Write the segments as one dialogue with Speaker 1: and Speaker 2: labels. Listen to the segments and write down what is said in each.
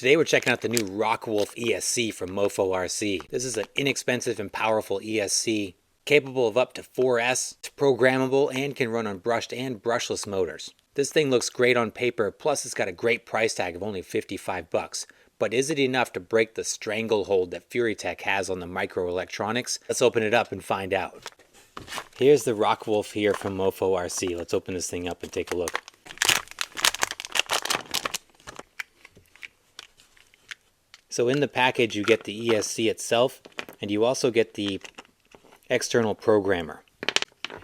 Speaker 1: Today we're checking out the new RockWolf ESC from Mofo RC. This is an inexpensive and powerful ESC capable of up to 4S. It's programmable and can run on brushed and brushless motors. This thing looks great on paper, plus it's got a great price tag of only 55 bucks. But is it enough to break the stranglehold that FuriTech has on the microelectronics? Let's open it up and find out. Here's the RockWolf here from Mofo RC. Let's open this thing up and take a look. So in the package you get the ESC itself, and you also get the external programmer.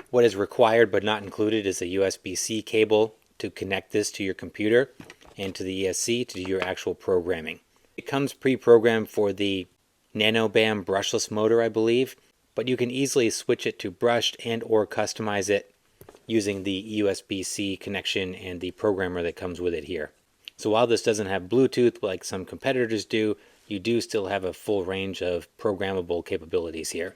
Speaker 1: What is required but not included is a USB-C cable to connect this to your computer and to the ESC to do your actual programming. It comes pre-programmed for the NanoBam brushless motor, I believe, but you can easily switch it to brushed and or customize it using the USB-C connection and the programmer that comes with it here. So while this doesn't have Bluetooth like some competitors do, you do still have a full range of programmable capabilities here.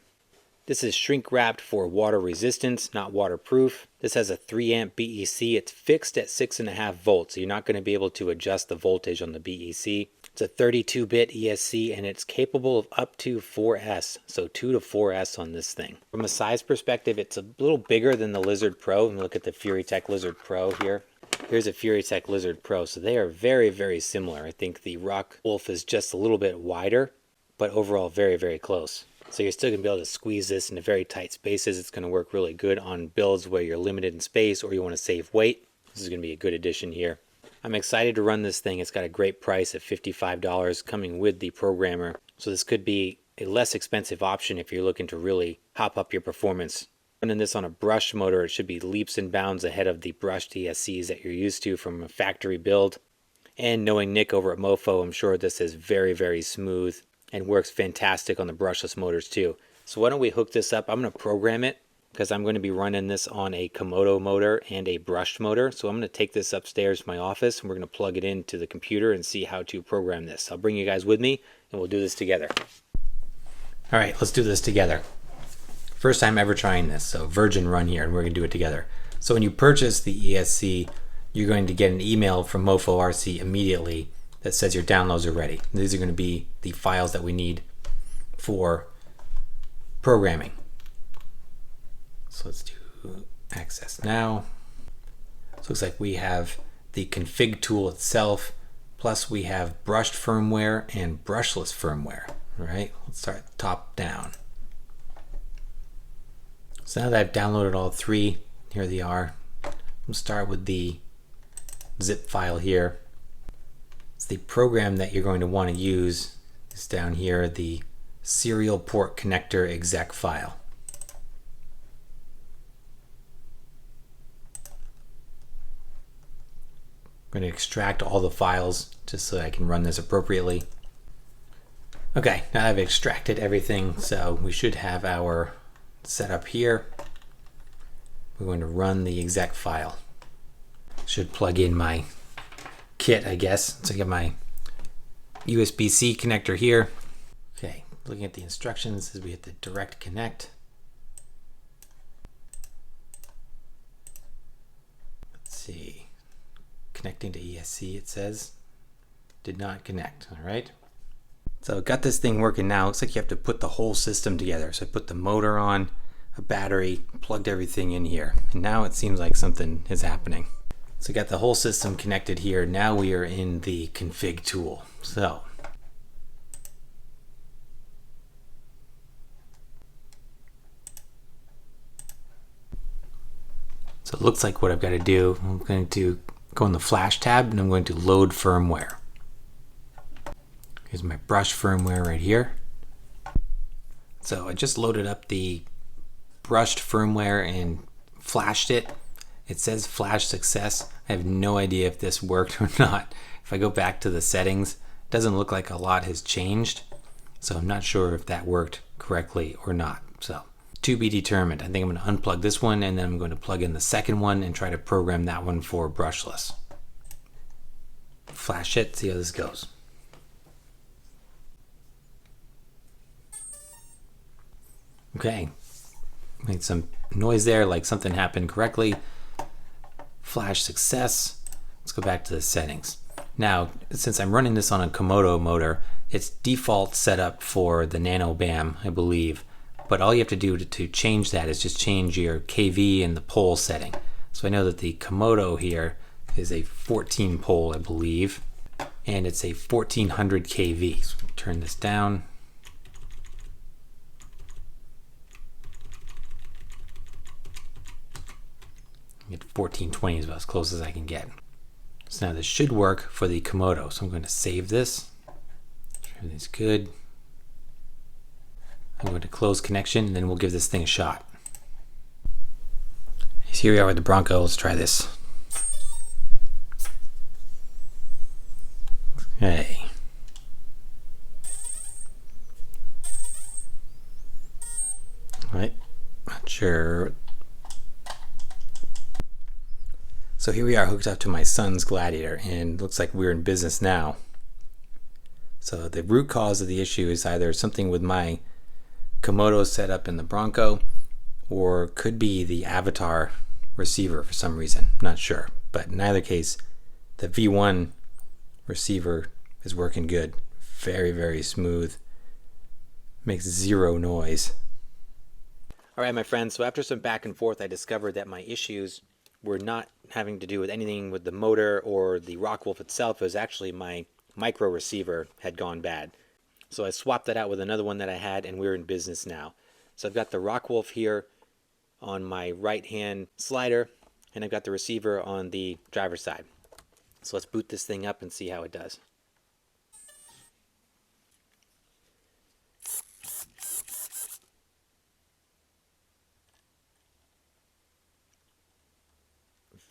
Speaker 1: This is shrink wrapped for water resistance, not waterproof. This has a 3 amp BEC. It's fixed at 6.5 volts, so you're not going to be able to adjust the voltage on the BEC. It's a 32-bit ESC and it's capable of up to 4S, so 2 to 4S on this thing. From a size perspective, it's a little bigger than the Lizard Pro. And look at the FuriTech Lizard Pro here. Here's a FuriTech Lizard Pro, so they are very, very similar. I think the RockWolf is just a little bit wider, but overall very, very close. So you're still going to be able to squeeze this into very tight spaces. It's going to work really good on builds where you're limited in space or you want to save weight. This is going to be a good addition here. I'm excited to run this thing. It's got a great price at $55 coming with the programmer. So this could be a less expensive option if you're looking to really hop up your performance. Running this on a brushed motor, it should be leaps and bounds ahead of the brushed ESCs that you're used to from a factory build. And knowing Nick over at Mofo, I'm sure this is very, very smooth and works fantastic on the brushless motors too. So why don't we hook this up? I'm going to program it because I'm going to be running this on a Komodo motor and a brushed motor. So I'm going to take this upstairs to my office and we're going to plug it into the computer and see how to program this. I'll bring you guys with me and we'll do this together. All right, let's do this together. First time ever trying this, so virgin run here, and we're going to do it together. So when you purchase the ESC, you're going to get an email from Mofo RC immediately that says your downloads are ready. These are going to be the files that we need for programming. So let's do access now. So it looks like we have the config tool itself, plus we have brushed firmware and brushless firmware. All right, let's start top down. So now that I've downloaded all three, here they are. We'll start with the zip file here. It's the program that you're going to want to use is down here, the serial port connector exec file. I'm going to extract all the files just so that I can run this appropriately. Okay, now I've extracted everything, so we should have our setup here. We're going to run the exec file. Should plug in my kit, I guess. So I get my USB-C connector here. Okay, looking at the instructions as we hit the direct connect. Let's see. Connecting to ESC, it says. Did not connect. All right. So got this thing working now. Looks like you have to put the whole system together. So I put the motor on, a battery, plugged everything in here. And now it seems like something is happening. So got the whole system connected here. Now we are in the config tool. So it looks like what I've got to do, I'm going to go in the flash tab and I'm going to load firmware. Here's my brush firmware right here. So I just loaded up the brushed firmware and flashed it. It says flash success. I have no idea if this worked or not. If I go back to the settings, it doesn't look like a lot has changed. So I'm not sure if that worked correctly or not. So to be determined. I think I'm going to unplug this one and then I'm going to plug in the second one and try to program that one for brushless. Flash it, see how this goes. Okay, made some noise there, like something happened correctly. Flash success. Let's go back to the settings. Now, since I'm running this on a Komodo motor, it's default set up for the Nano BAM, I believe. But all you have to do to change that is just change your kV and the pole setting. So I know that the Komodo here is a 14 pole, I believe, and it's a 1400 kV. So turn this down. Get 1420 is about as close as I can get. So now this should work for the Komodo. So I'm going to save this. Everything's good. I'm going to close connection, and then we'll give this thing a shot. So here we are with the Bronco. Let's try this. Okay. Right. Not sure. So here we are hooked up to my son's Gladiator, and looks like we're in business now. So the root cause of the issue is either something with my Komodo set up in the Bronco, or could be the Avatar receiver for some reason. Not sure, but in either case, the V1 receiver is working good. Very, very smooth. Makes zero noise. All right, my friends, so after some back and forth, I discovered that my issues were not having to do with anything with the motor or the RockWolf itself. It was actually my micro receiver had gone bad. So I swapped that out with another one that I had, and we're in business now. So I've got the RockWolf here on my right hand slider, and I've got the receiver on the driver's side. So let's boot this thing up and see how it does.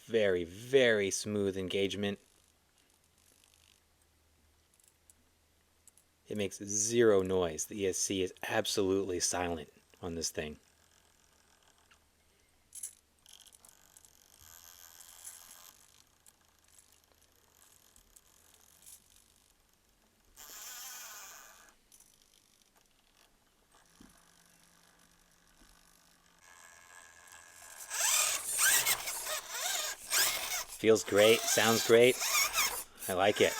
Speaker 1: Very, very smooth engagement. It makes zero noise. The ESC is absolutely silent on this thing. Feels great, sounds great. I like it.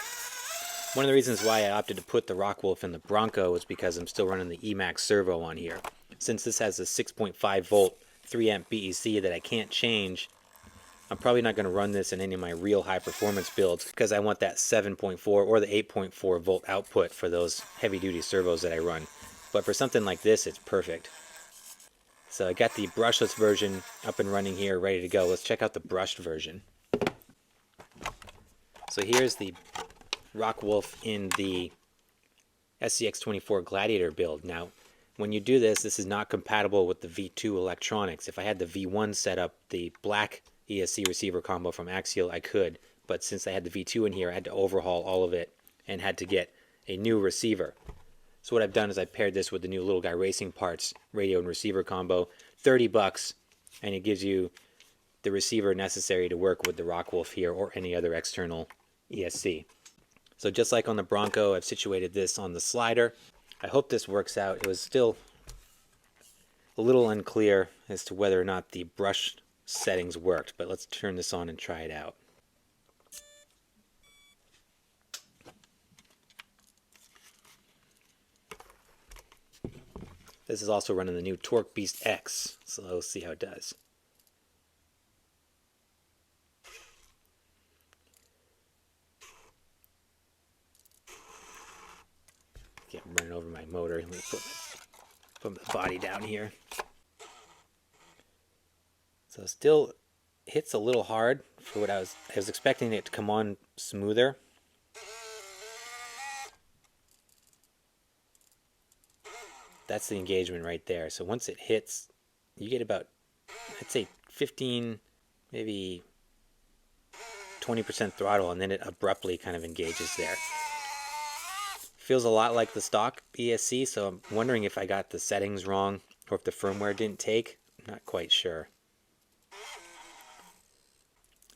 Speaker 1: One of the reasons why I opted to put the RockWolf in the Bronco was because I'm still running the Emax servo on here. Since this has a 6.5 volt 3 amp BEC that I can't change, I'm probably not going to run this in any of my real high performance builds because I want that 7.4 or the 8.4 volt output for those heavy duty servos that I run. But for something like this, it's perfect. So I got the brushless version up and running here, ready to go. Let's check out the brushed version. So here's the RockWolf in the SCX24 Gladiator build. Now, when you do this, this is not compatible with the V2 electronics. If I had the V1 set up, the black ESC receiver combo from Axial, I could. But since I had the V2 in here, I had to overhaul all of it and had to get a new receiver. So what I've done is I paired this with the new Little Guy Racing Parts radio and receiver combo. $30, and it gives you the receiver necessary to work with the RockWolf here or any other external ESC. So just like on the Bronco, I've situated this on the slider. I hope this works out. It was still a little unclear as to whether or not the brush settings worked, but let's turn this on and try it out. This is also running the new Torque Beast X, so let's see how it does. Okay, I'm running over my motor. Let me put the body down here. So it still hits a little hard for what I was expecting it to come on smoother. That's the engagement right there. So once it hits, you get about, I'd say 15, maybe 20% throttle, and then it abruptly kind of engages there. Feels a lot like the stock ESC, so I'm wondering if I got the settings wrong or if the firmware didn't take. I'm not quite sure.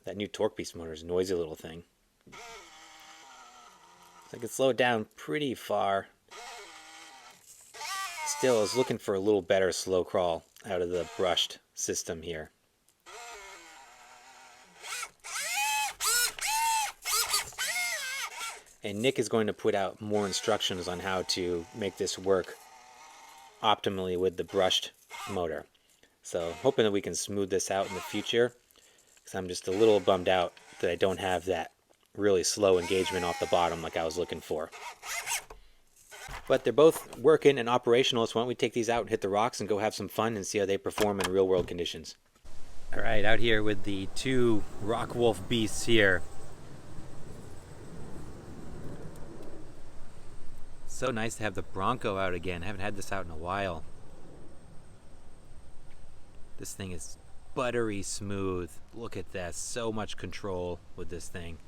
Speaker 1: That new Torque Beast motor is a noisy little thing. So I can slow it down pretty far. Still, I was looking for a little better slow crawl out of the brushed system here. And Nick is going to put out more instructions on how to make this work optimally with the brushed motor. So hoping that we can smooth this out in the future, because I'm just a little bummed out that I don't have that really slow engagement off the bottom like I was looking for. But they're both working and operational, so why don't we take these out and hit the rocks and go have some fun and see how they perform in real world conditions. Alright, out here with the two RockWolf beasts here. So nice to have the Bronco out again. I haven't had this out in a while. This thing is buttery smooth. Look at that. So much control with this thing.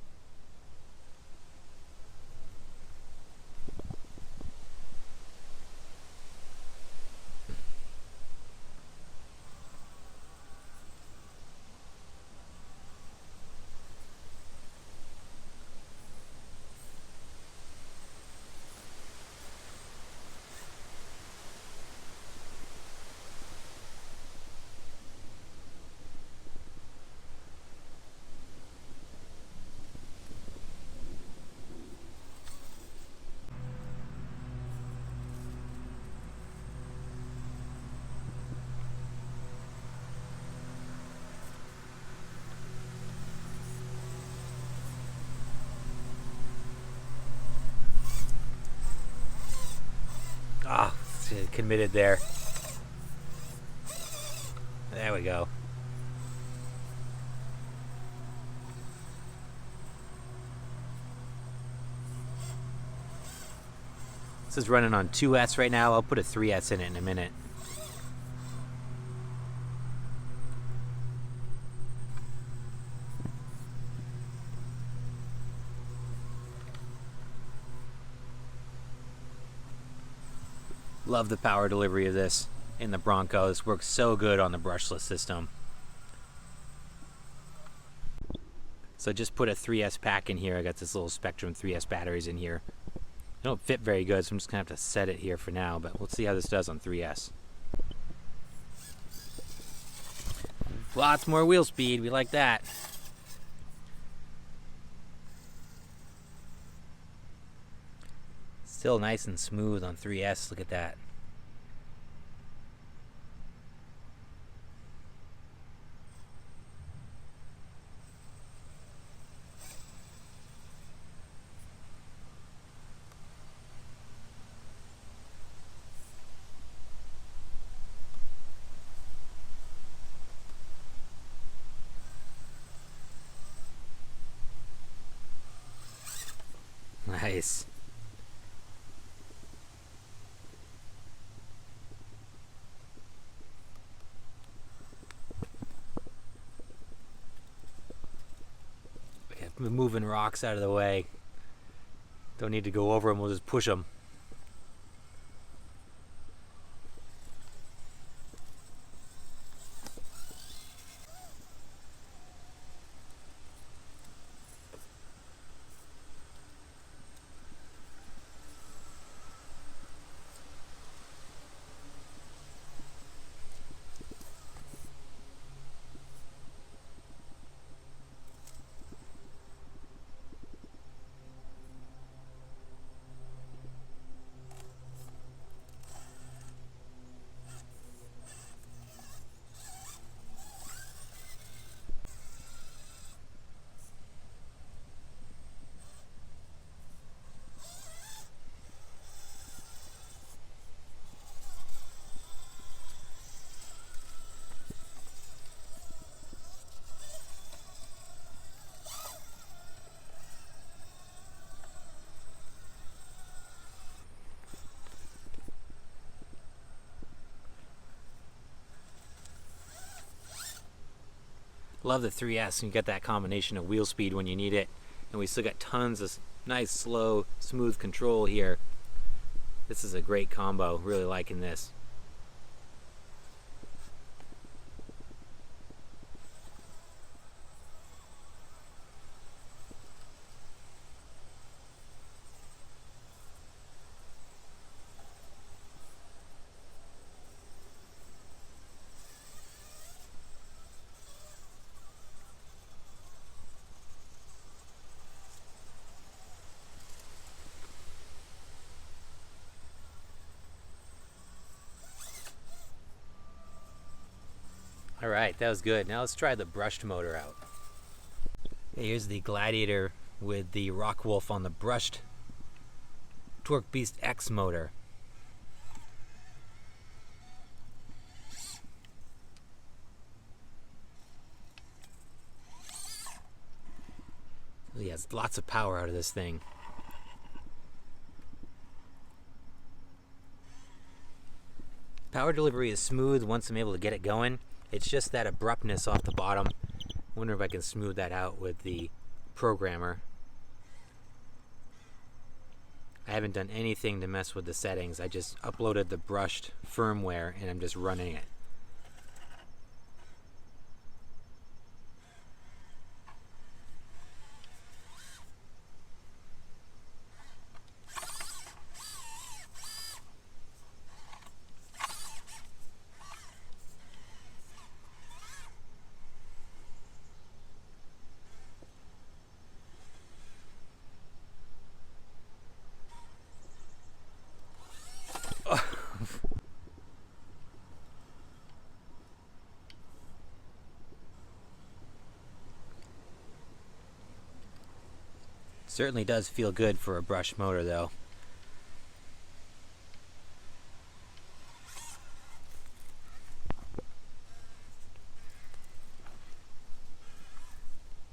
Speaker 1: Ah, committed there. There we go. This is running on 2S right now. I'll put a 3S in it in a minute. Love the power delivery of this in the Bronco. This works so good on the brushless system. So just put a 3S pack in here. I got this little Spectrum 3S batteries in here. They don't fit very good, so I'm just gonna have to set it here for now, but we'll see how this does on 3S. Lots more wheel speed, we like that. Still nice and smooth on 3S, look at that. Nice. Okay, moving rocks out of the way. Don't need to go over them, we'll just push them. Love the 3S, and you get that combination of wheel speed when you need it, and we still got tons of nice, slow, smooth control here. This is a great combo, really liking this. Alright, that was good. Now let's try the brushed motor out. Okay, here's the Gladiator with the RockWolf on the brushed Torque Beast X motor. He has lots of power out of this thing. Power delivery is smooth once I'm able to get it going. It's just that abruptness off the bottom. Wonder if I can smooth that out with the programmer. I haven't done anything to mess with the settings. I just uploaded the brushed firmware and I'm just running it. Certainly does feel good for a brush motor though.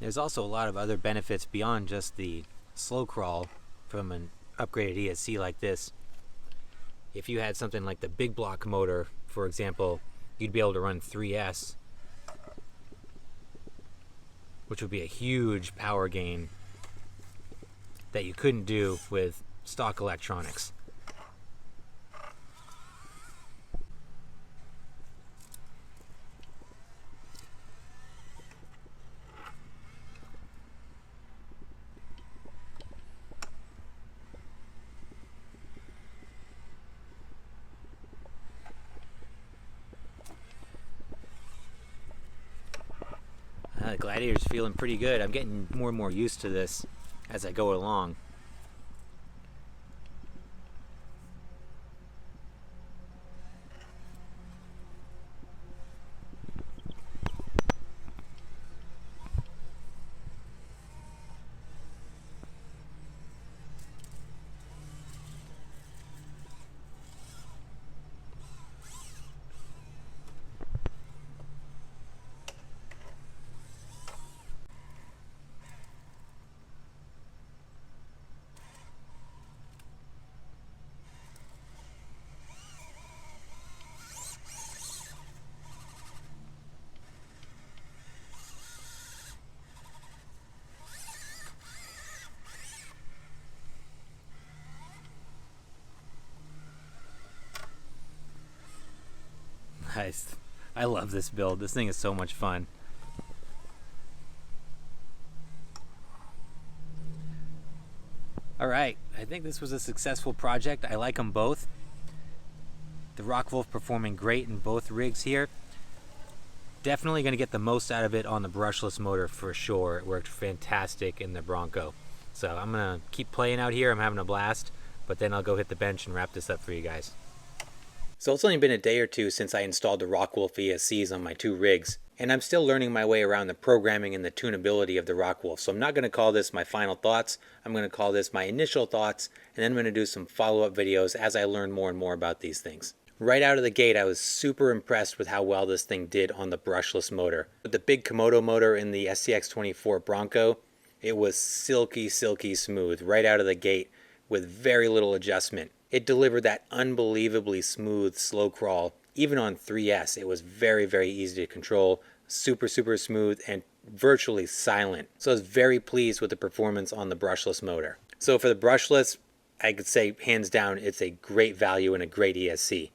Speaker 1: There's also a lot of other benefits beyond just the slow crawl from an upgraded ESC like this. If you had something like the big block motor, for example, you'd be able to run 3S, which would be a huge power gain that you couldn't do with stock electronics. The Gladiator's feeling pretty good. I'm getting more and more used to this as I go along. Nice. I love this build. This thing is so much fun. Alright, I think this was a successful project. I like them both. The RockWolf performing great in both rigs here. Definitely going to get the most out of it on the brushless motor for sure. It worked fantastic in the Bronco. So I'm going to keep playing out here. I'm having a blast. But then I'll go hit the bench and wrap this up for you guys. So it's only been a day or two since I installed the RockWolf ESCs on my two rigs, and I'm still learning my way around the programming and the tunability of the RockWolf. So I'm not going to call this my final thoughts. I'm going to call this my initial thoughts, and then I'm going to do some follow-up videos as I learn more and more about these things. Right out of the gate, I was super impressed with how well this thing did on the brushless motor. With the big Komodo motor in the SCX24 Bronco, it was silky, silky smooth right out of the gate with very little adjustment. It delivered that unbelievably smooth slow crawl. Even on 3S, it was very, very easy to control, super, super smooth, and virtually silent. So I was very pleased with the performance on the brushless motor. So for the brushless, I could say hands down, it's a great value and a great ESC.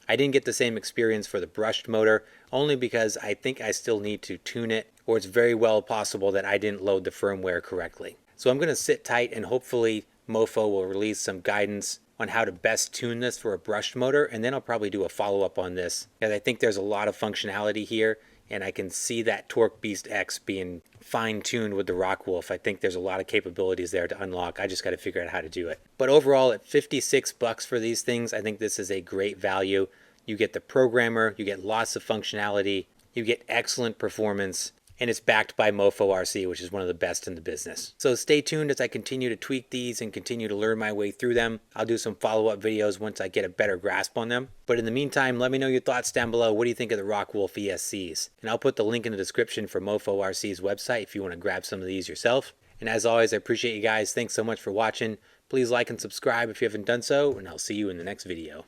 Speaker 1: I didn't get the same experience for the brushed motor, only because I think I still need to tune it, or it's very well possible that I didn't load the firmware correctly. So I'm going to sit tight and hopefully Mofo will release some guidance on how to best tune this for a brushed motor, and then I'll probably do a follow-up on this, because I think there's a lot of functionality here, and I can see that Torque Beast X being fine-tuned with the RockWolf. I think there's a lot of capabilities there to unlock. I just got to figure out how to do it. But overall, at $56 for these things, I think this is a great value. You get the programmer, you get lots of functionality, you get excellent performance, and it's backed by Mofo RC, which is one of the best in the business. So stay tuned as I continue to tweak these and continue to learn my way through them. I'll do some follow-up videos once I get a better grasp on them. But in the meantime, let me know your thoughts down below. What do you think of the RockWolf ESCs? And I'll put the link in the description for Mofo RC's website if you want to grab some of these yourself. And as always, I appreciate you guys. Thanks so much for watching. Please like and subscribe if you haven't done so, and I'll see you in the next video.